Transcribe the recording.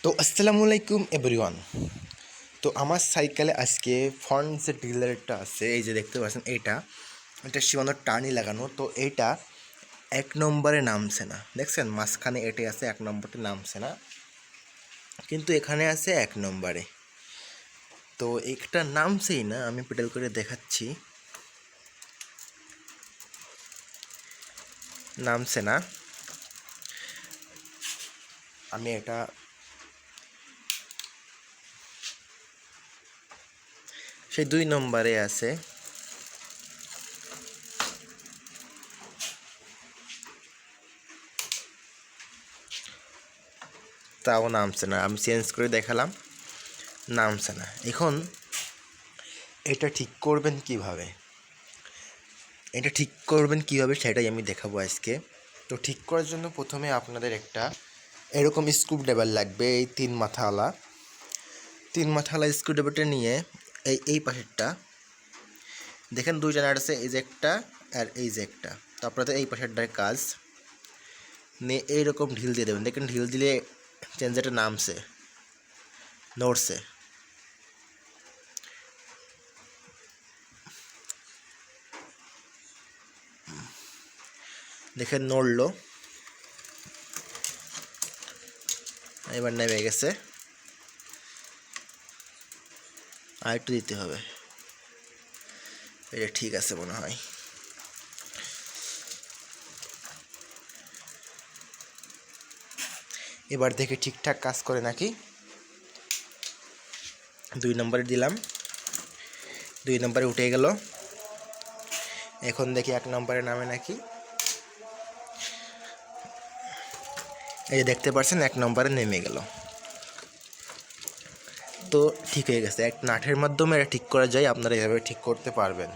তো আসসালামু আলাইকুম এভরিওয়ান। তো আমার সাইকেলে আজকে ফ্রন্ট যে ডিলারটা আছে, এই যে দেখতে পাচ্ছেন, এটা সীমানো টানি লাগানো। তো এইটা 1 নম্বরে নামছে না, দেখছেন মাঝখানে এটাই আছে, 1 নম্বরটা নামছে না, কিন্তু এখানে আছে 1 নম্বরে। তো একটা নামছেই না, আমি পেডাল করে দেখাচ্ছি, নামছে না। আমি এটা সেই 2 নম্বরে আছে, তাও নামছে না। আমি চেঞ্জ করে দেখালাম, নামছে না। এখন এটা ঠিক করবেন কিভাবে, সেটাই আমি দেখাবো আজকে। তো ঠিক করার জন্য প্রথমে আপনাদের একটা এরকম স্ক্রুড্রাইভার লাগবে, এই 3 মাথাওয়ালা স্ক্রুড্রাইভারটা নিয়ে এই পাশেরটা দেখেন 2 জানার আছে, এই যে একটা আর এই যে একটা। তো আপনাদের এই পাশেরটার কাজ নিয়ে এইরকম ঢিল দিয়ে দেবেন। দেখেন ঢিল দিলে চেঞ্জারটা নামছে, নড়ছে। দেখেন নড়লো, এবার নেমে গেছে। আর একটু দিতে হবে, এটা ঠিক আছে মনে হয়। এবার দেখে ঠিকঠাক কাজ করে নাকি। 2 নম্বরে দিলাম, 2 নম্বরে উঠে গেল। এখন দেখি 1 নম্বরে নামে নাকি। এই যে দেখতে পাচ্ছেন 1 নম্বরে নেমে গেল। তো ঠিক হয়ে গেছে। এক নাটের মাধ্যমে এটা ঠিক করা যায়, আপনারা এভাবে ঠিক করতে পারবেন।